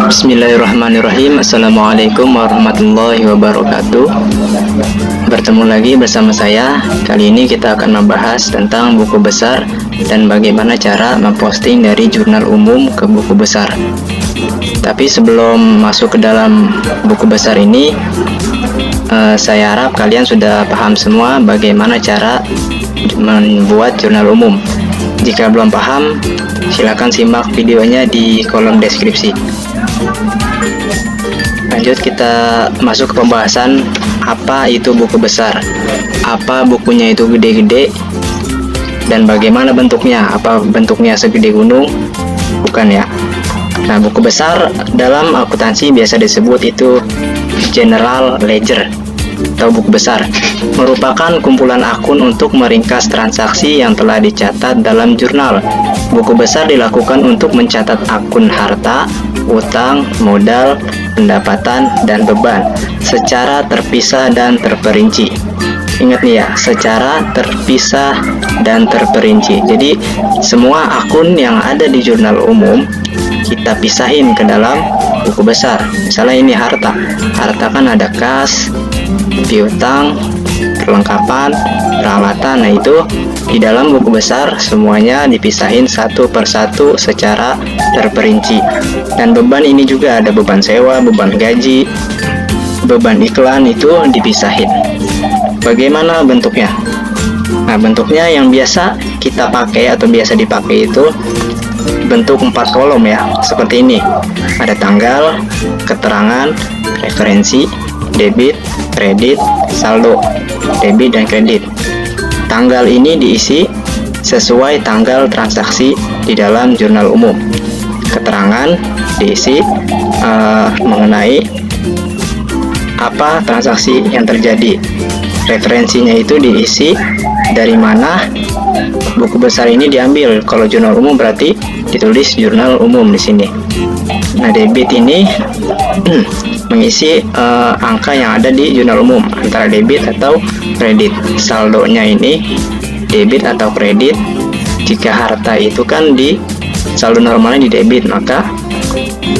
Bismillahirrahmanirrahim. Assalamualaikum warahmatullahi wabarakatuh. Bertemu lagi bersama saya. Kali ini kita akan membahas tentang buku besar dan bagaimana cara memposting dari jurnal umum ke buku besar. Tapi sebelum masuk ke dalam buku besar ini, saya harap kalian sudah paham semua bagaimana cara membuat jurnal umum. Jika belum paham, silakan simak videonya di kolom deskripsi. Lanjut, kita masuk ke pembahasan apa itu buku besar, apa bukunya itu gede-gede, dan bagaimana bentuknya. Apa bentuknya segede gunung? Bukan ya. Nah, buku besar dalam akuntansi biasa disebut itu general ledger atau buku besar, merupakan kumpulan akun untuk meringkas transaksi yang telah dicatat dalam jurnal. Buku besar dilakukan untuk mencatat akun harta, utang, modal, pendapatan, dan beban secara terpisah dan terperinci. Ingat nih ya, secara terpisah dan terperinci. Jadi semua akun yang ada di jurnal umum kita pisahin ke dalam buku besar. Misalnya ini harta kan ada kas, piutang, perlengkapan, peralatan. Nah, itu di dalam buku besar semuanya dipisahin satu persatu secara terperinci. Dan beban ini juga ada beban sewa, beban gaji, beban iklan, itu dipisahin. Bagaimana bentuknya? Nah, bentuknya yang biasa kita pakai atau biasa dipakai itu bentuk 4 kolom ya, seperti ini. Ada tanggal, keterangan, referensi, debit, kredit, saldo, debit dan kredit. Tanggal ini diisi sesuai tanggal transaksi di dalam jurnal umum. Keterangan diisi mengenai apa transaksi yang terjadi. Referensinya itu diisi dari mana buku besar ini diambil. Kalau jurnal umum berarti ditulis jurnal umum di sini. Nah, debit ini mengisi angka yang ada di jurnal umum antara debit atau kredit. Saldonya ini debit atau kredit. Jika harta itu kan di saldo normalnya di debit, maka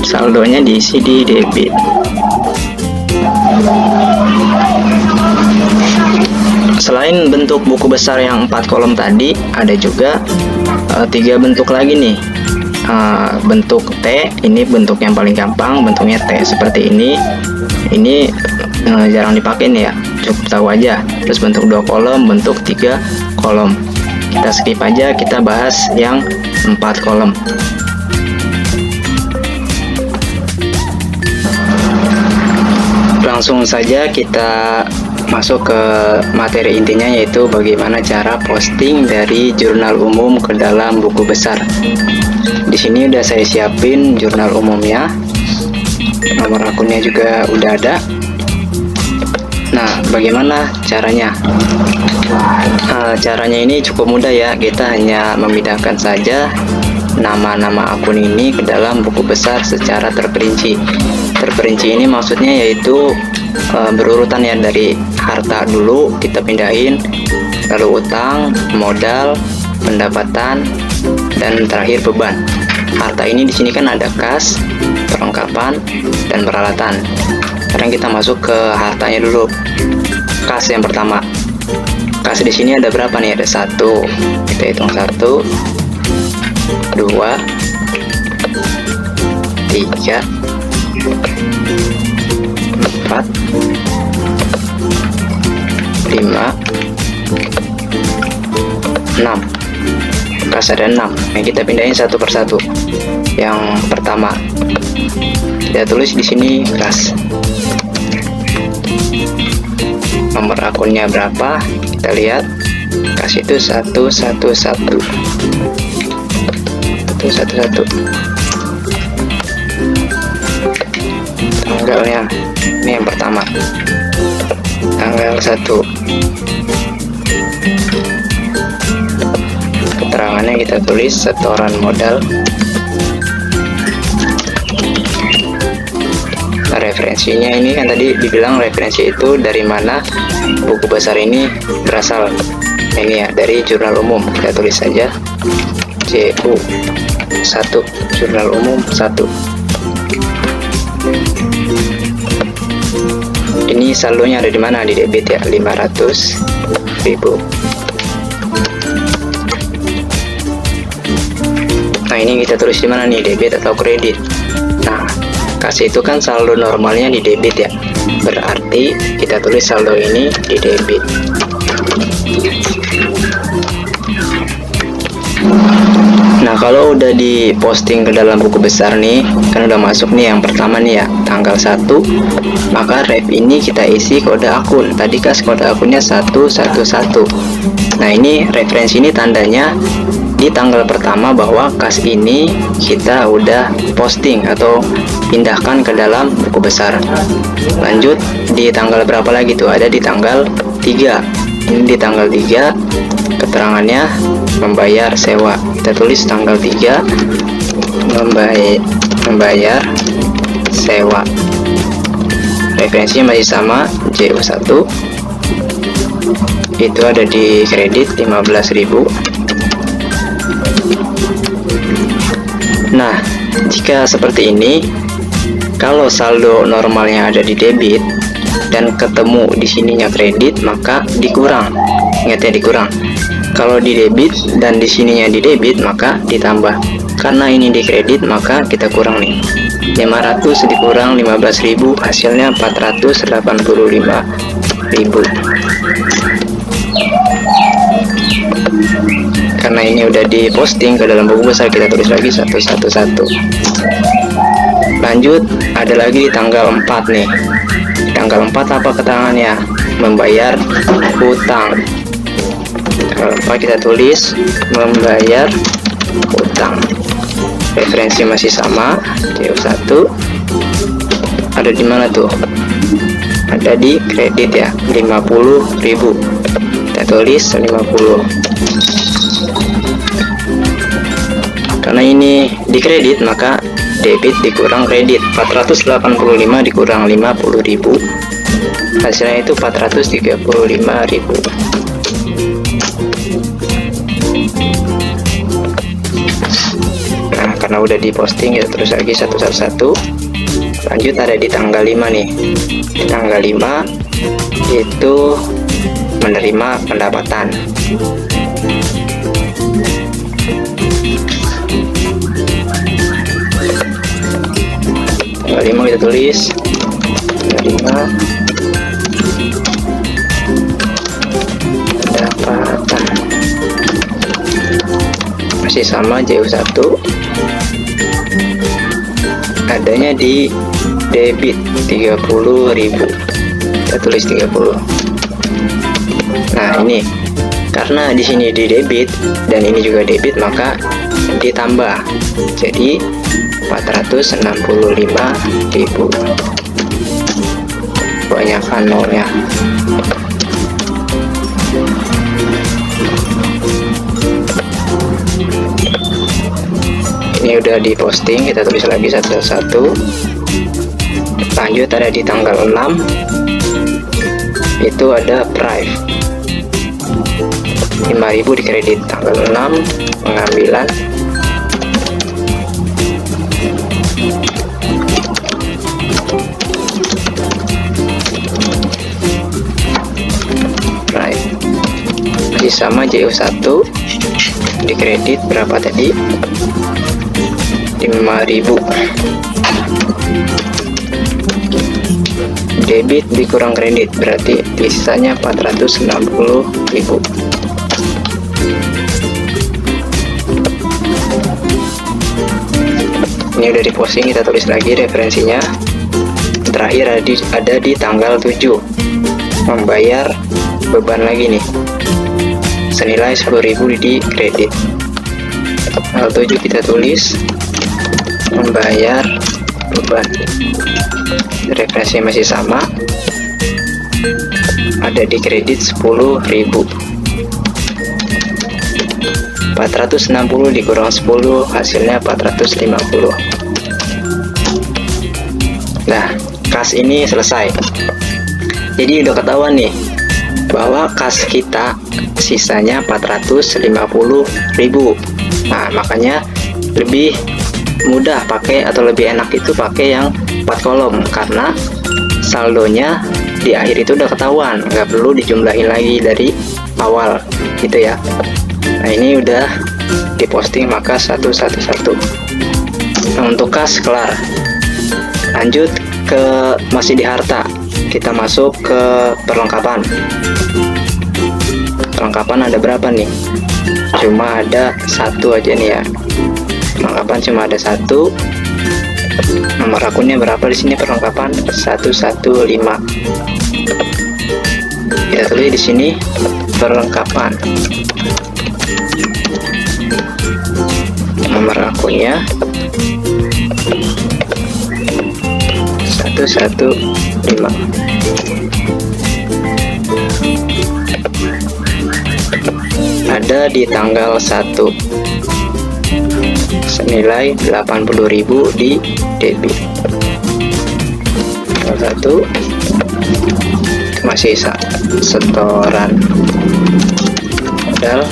saldonya diisi di debit. Selain bentuk buku besar yang 4 kolom tadi, ada juga 3 bentuk lagi nih. Bentuk T, ini bentuk yang paling gampang, bentuknya T seperti ini. Ini jarang dipakai nih ya, cukup tahu aja. Terus bentuk 2 kolom, bentuk 3 kolom. Kita skip aja, kita bahas yang 4 kolom. Langsung saja kita masuk ke materi intinya, yaitu bagaimana cara posting dari jurnal umum ke dalam buku besar. Di sini udah saya siapin jurnal umumnya, nomor akunnya juga udah ada. Nah, bagaimana caranya? Caranya ini cukup mudah ya, kita hanya memindahkan saja nama-nama akun ini ke dalam buku besar secara terperinci. Terperinci ini maksudnya yaitu berurutan ya, dari harta dulu kita pindahin, lalu utang, modal, pendapatan, dan terakhir beban. Harta ini di sini kan ada kas, perlengkapan, dan peralatan. Sekarang kita masuk ke hartanya dulu. Kas yang pertama. Kas di sini ada berapa nih? Ada 1. Kita hitung 1, 2, 3, 4, 5, 6. Kas ada 6. Yang kita pindahin satu persatu. Yang pertama kita tulis di sini kas. Nomor akunnya berapa? Kita lihat. Kas itu 111. 111. Tanggalnya ini yang pertama, tanggal 1. Keterangannya kita tulis setoran modal. Referensinya ini kan tadi dibilang referensi itu dari mana buku besar ini berasal. Ini ya, dari jurnal umum. Kita tulis saja JU 1, jurnal umum 1. Ini saldonya ada di mana? Di debit ya, 500.000. Nah, ini kita tulis di mana nih, debit atau kredit? Nah, kas itu kan saldo normalnya di debit ya. Berarti kita tulis saldo ini di debit. Nah, kalau udah diposting ke dalam buku besar nih, kan udah masuk nih yang pertama nih ya, tanggal 1, maka ref ini kita isi kode akun. Tadi kas kode akunnya 111. Nah, ini referensi ini tandanya di tanggal pertama bahwa kas ini kita udah posting atau pindahkan ke dalam buku besar. Lanjut di tanggal berapa lagi tuh? Ada di tanggal 3. Ini di tanggal 3 keterangannya membayar sewa. Kita tulis tanggal 3 membayar sewa. Referensinya masih sama, JU1. Itu ada di kredit 15.000. Nah, jika seperti ini, kalau saldo normalnya ada di debit dan ketemu di sininya kredit, maka dikurang. Ingat ya, dikurang. Kalau di debit dan di sininya di debit, maka ditambah. Karena ini di kredit, maka kita kurang nih. 500 dikurang 15.000, hasilnya 485.000. Karena ini udah diposting ke dalam buku besar, kita tulis lagi 111. Lanjut, ada lagi di tanggal 4 nih. Tanggal 4 apa keterangannya? Membayar hutang. Apa kita tulis membayar hutang. Referensi masih sama, JU1. Ada di mana tuh? Ada di kredit ya, 50.000. Kita tulis 50. Karena ini di kredit, maka debit dikurang kredit. 485 dikurang 50.000, hasilnya itu 435.000. Nah, karena udah diposting, kita terus lagi 111. Lanjut ada di tanggal 5 nih. Di tanggal 5 itu menerima pendapatan. Tanggal 5 kita tulis menerima pendapatan. Masih sama, JU1. Adanya di debit 30.000. Kita tulis 30. Nah, ini karena di sini di debit dan ini juga debit, maka ditambah jadi 465.000. Banyakkan nolnya. Ini udah diposting, kita tulis lagi 111. Lanjut ada di tanggal 6, itu ada prive 5.000 di kredit. Tanggal 6 pengambilan. Prive masih sama, JU1. Di kredit berapa tadi? 5.000. Debit dikurang kredit, berarti sisanya 460.000. Ini udah diposting, kita tulis lagi referensinya. Terakhir ada di tanggal 7, membayar beban lagi nih, senilai 10.000 di kredit. Tanggal 7 kita tulis membayar beban. Referensi masih sama, ada di kredit 10.000. 460 dikurang 10, hasilnya 450. Nah, kas ini selesai. Jadi udah ketahuan nih bahwa kas kita sisanya 450.000. Nah, makanya lebih mudah pakai atau lebih enak itu pakai yang 4 kolom, karena saldonya di akhir itu udah ketahuan, nggak perlu dijumlahin lagi dari awal gitu ya. Nah ini udah diposting maka 111. Nah untuk kas kelar, lanjut ke masih di harta, kita masuk ke perlengkapan. Perlengkapan ada berapa nih? Cuma ada satu aja nih ya. Perlengkapan cuma ada satu. Nomor akunnya berapa di sini? Perlengkapan 115. Kita tulis di sini perlengkapan. Nomor akunnya 115. Ada di tanggal 1, senilai 80.000 di debit. Tanggal 1 masih setoran modal,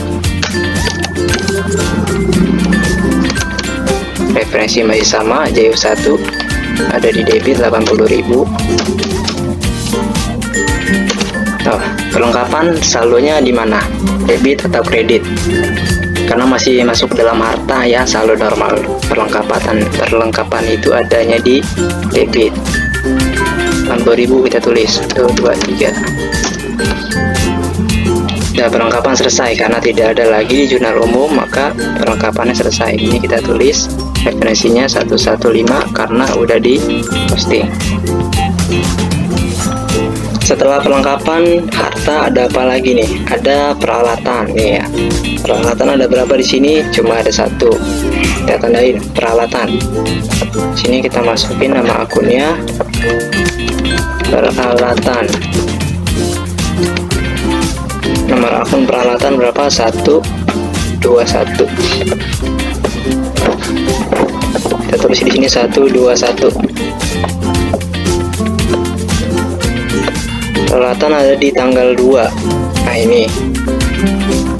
referensi masih sama, JU1 ada di debit 80.000. Oh, perlengkapan saldonya di mana? Debit atau kredit? Karena masih masuk dalam harta ya, saldo normal. Perlengkapan itu adanya di debit. 80.000 kita tulis 1, 2, 3. Nah, perlengkapan selesai karena tidak ada lagi di jurnal umum, maka perlengkapannya selesai. Ini kita tulis referensinya 115 karena udah di posting. Setelah perlengkapan harta ada apa lagi nih? Ada peralatan nih ya. Peralatan ada berapa di sini? Cuma ada satu. Kita tandain peralatan. Sini kita masukin nama akunnya. Peralatan. Nomor akun peralatan berapa? 121. Kita tulis di sini 121. Peralatan ada di tanggal 2. Nah ini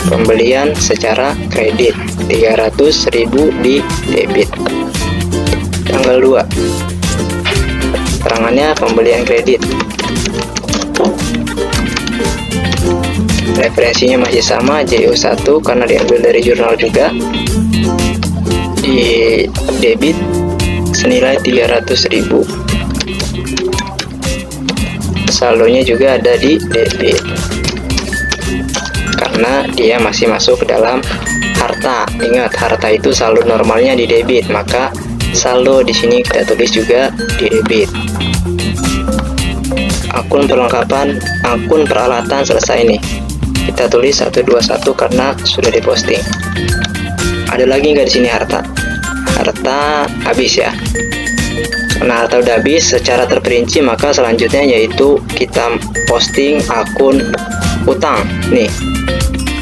pembelian secara kredit 300.000 di debit tanggal 2. Keterangannya pembelian kredit, referensinya masih sama, JU1 karena diambil dari jurnal juga, di debit senilai 300.000. Saldonya juga ada di debit karena dia masih masuk ke dalam harta. Ingat, harta itu saldo normalnya di debit, maka saldo di sini kita tulis juga di debit. Akun perlengkapan, akun peralatan selesai nih. Kita tulis 121 karena sudah diposting. Ada lagi nggak di sini harta? Harta habis ya. Karena harta udah habis secara terperinci, maka selanjutnya yaitu kita posting akun utang. Nih,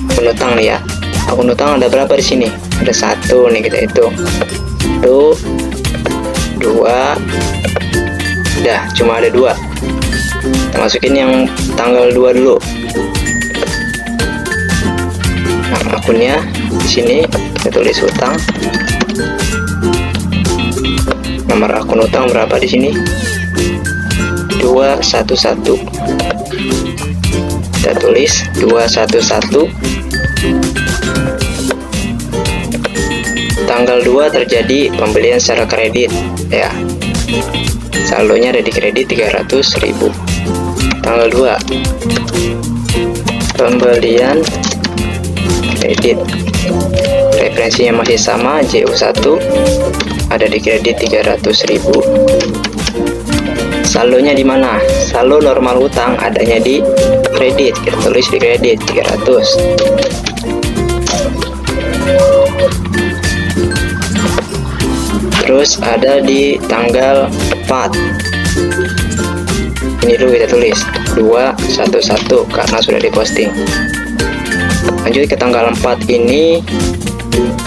akun utang nih ya. Akun utang ada berapa di sini? Ada satu nih, kita hitung. 1, 2, udah cuma ada 2. Kita masukin yang tanggal 2 dulu. Nah, akunnya di sini kita tulis utang. Nomor akun utang berapa di sini? 211. Kita tulis 211. Tanggal 2 terjadi pembelian secara kredit ya. Saldonya ada di kredit 300.000. Tanggal 2 pembelian kredit, referensinya masih sama, JU1 ada di kredit 300.000. Saldonya di mana? Saldo normal utang adanya di kredit, kita tulis di kredit 300. Terus ada di tanggal 4. Ini dulu kita tulis 211 karena sudah diposting. Lanjut ke tanggal 4 ini,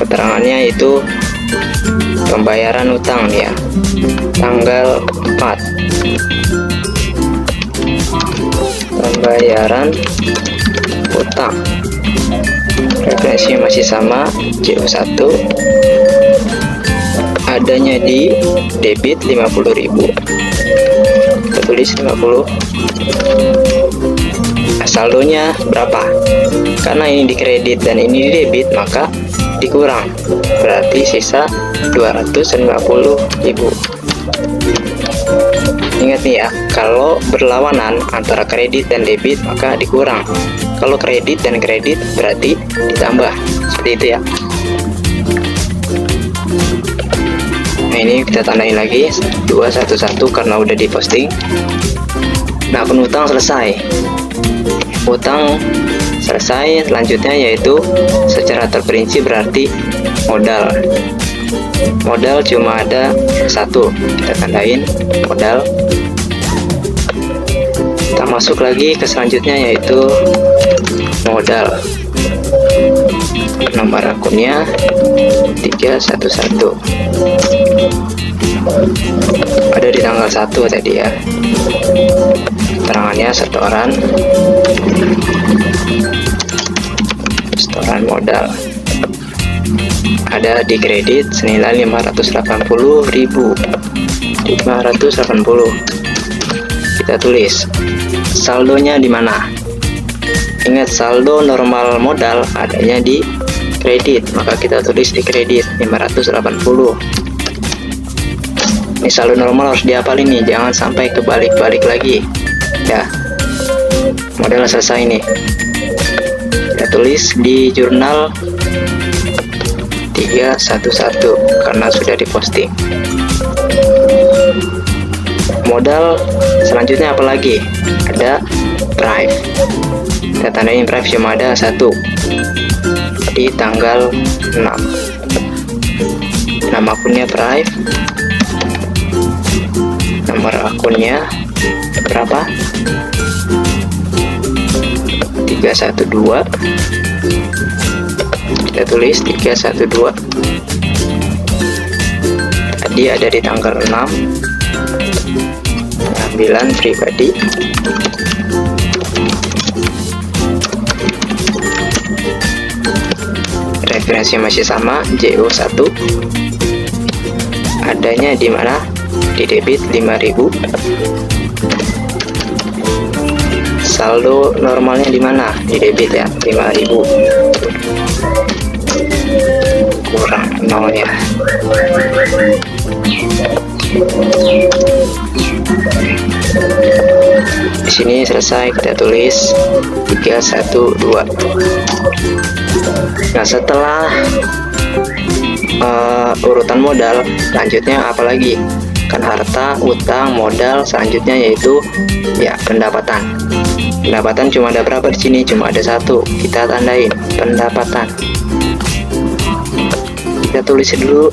keterangannya itu pembayaran utang ya. Tanggal 4 pembayaran utang, referensinya masih sama, JU1 adanya di debit 50.000. Kita tulis 50. Nah, saldonya berapa? Karena ini di kredit dan ini di debit, maka dikurang, berarti sisa 250.000. Ingat nih ya, kalau berlawanan antara kredit dan debit maka dikurang. Kalau kredit dan kredit berarti ditambah. Seperti itu ya. Nah, ini kita tandain lagi 211 karena udah diposting. Nah, akun utang selesai. Utang selesai, selanjutnya yaitu secara terperinci berarti modal. Modal cuma ada satu, kita tandain modal. Kita masuk lagi ke selanjutnya yaitu modal. Nomor akunnya 311, ada di tanggal 1 tadi ya. Keterangannya setoran modal, ada di kredit senilai 580.000. Kita tulis saldonya di mana. Ingat, saldo normal modal adanya di kredit, maka kita tulis di kredit 580. Ini saldo normal harus dihafal ini, jangan sampai kebalik-balik lagi ya. Modal selesai nih, kita tulis di jurnal 311 karena sudah diposting. Modal selanjutnya apa lagi? Ada prive. Kita tandain prive cuma ada satu di tanggal 6. Nama akunnya prive. Nomor akunnya berapa? 312. Kita tulis 312. Tadi ada di tanggal 6. Pengambilan pribadi. Referensi masih sama, JO1. Adanya di mana? Di debit 5.000. Saldo normalnya di mana? Di debit ya, 5.000. Kurang nolnya. Di sini selesai, kita tulis 312. Nah, setelah urutan modal, lanjutnya apalagi? Kan harta, utang, modal, selanjutnya yaitu ya pendapatan. Pendapatan cuma ada berapa di sini? Cuma ada satu. Kita tandain pendapatan. Kita tulis dulu.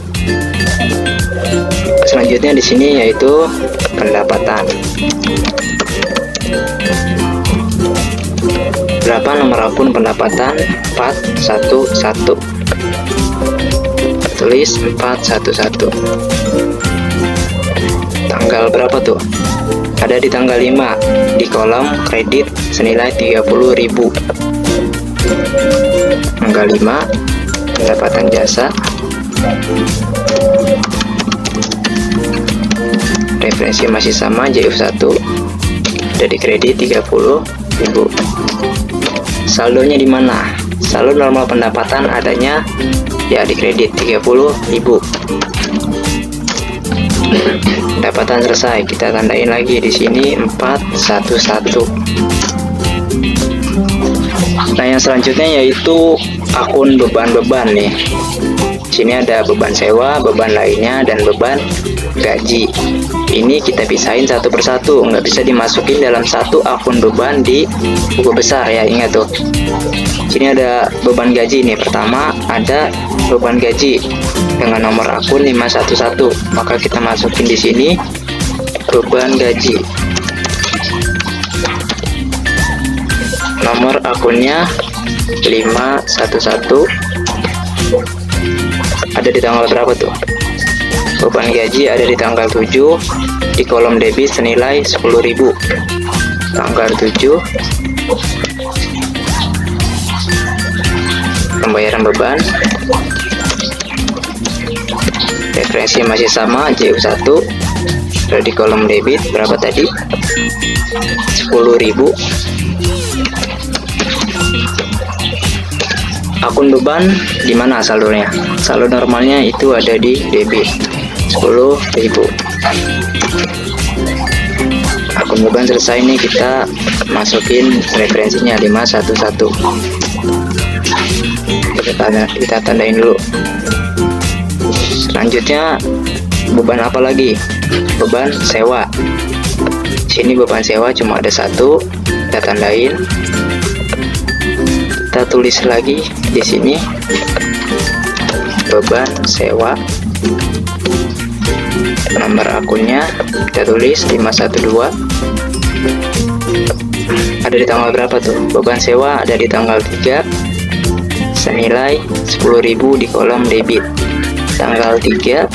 Selanjutnya di sini yaitu pendapatan. Berapa nomor akun pendapatan? 411. Tulis 411. Tanggal berapa tuh? Ada di tanggal 5 di kolom kredit senilai 30.000. Tanggal 5 pendapatan jasa. Referensi masih sama, JU1. Ada di kredit 30.000. Saldonya di mana? Saldo normal pendapatan adanya ya di kredit 30.000. Pendapatan selesai, kita tandain lagi di sini 411. Nah, yang selanjutnya yaitu akun beban-beban nih. Di sini ada beban sewa, beban lainnya, dan beban gaji. Ini kita pisahin satu persatu, nggak bisa dimasukin dalam satu akun beban di buku besar ya, ingat tuh. Sini ada beban gaji nih. Pertama ada beban gaji dengan nomor akun 511, maka kita masukin di sini beban gaji. Nomor akunnya 511. Ada di tanggal berapa tuh? Beban gaji ada di tanggal 7 di kolom debit senilai 10.000. Tanggal 7 pembayaran beban. referensi masih sama, JU1 ada di kolom debit. Berapa tadi? 10.000. Akun beban di mana saldonya? Saldo normalnya itu ada di debit 10.000. Akun beban selesai nih, kita masukin referensinya 511. Kita tandain dulu. Selanjutnya beban apa lagi? Beban sewa. Sini beban sewa cuma ada satu, kita tandain. Kita tulis lagi di sini beban sewa. Nomor akunnya kita tulis 512. Ada di tanggal berapa tuh? Beban sewa ada di tanggal 3 senilai 10.000 di kolom debit. Tanggal 3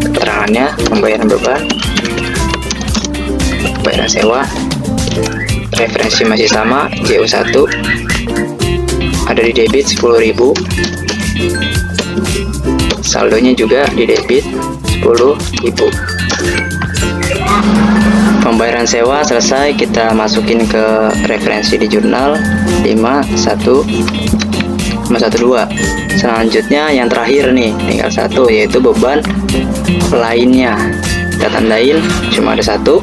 keterangannya pembayaran beban, pembayaran sewa, referensi masih sama, JU1 ada di debit 10.000, saldonya juga di debit 10.000. Pembayaran sewa selesai, kita masukin ke referensi di jurnal 512. Selanjutnya yang terakhir nih, tinggal satu, yaitu beban lainnya. Kita tandain cuma ada satu.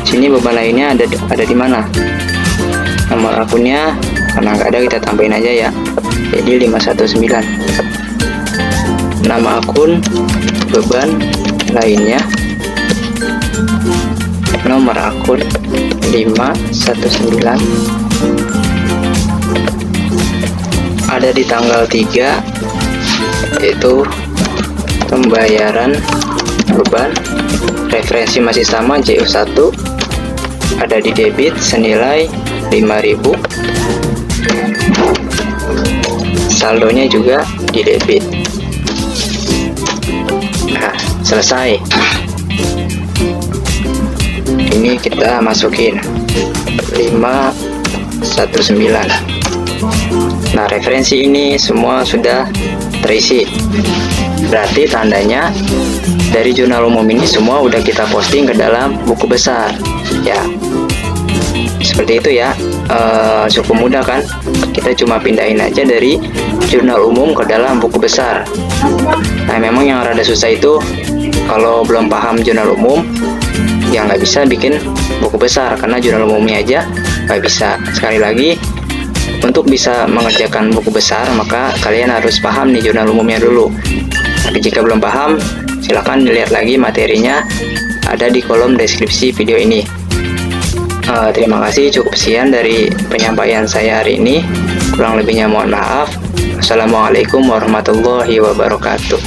Sini beban lainnya ada di mana? Nomor akunnya karena nggak ada, kita tambahin aja ya, jadi 519. Nama akun, beban lainnya, nomor akun 519, ada di tanggal 3, yaitu pembayaran beban, referensi masih sama, JU1 ada di debit senilai 5.000, saldonya juga di debit. Nah, selesai. Ini kita masukin 519. Nah, referensi ini semua sudah terisi. Berarti tandanya dari jurnal umum ini semua udah kita posting ke dalam buku besar. Ya, seperti itu ya. Cukup mudah kan? Kita cuma pindahin aja dari jurnal umum ke dalam buku besar. Nah, memang yang rada susah itu kalau belum paham jurnal umum, ya nggak bisa bikin buku besar karena jurnal umumnya aja nggak bisa. Sekali lagi, untuk bisa mengerjakan buku besar maka kalian harus paham nih jurnal umumnya dulu. Tapi jika belum paham, silahkan dilihat lagi materinya, ada di kolom deskripsi video ini. Terima kasih, cukup sekian dari penyampaian saya hari ini. Kurang lebihnya mohon maaf. Wassalamualaikum warahmatullahi wabarakatuh.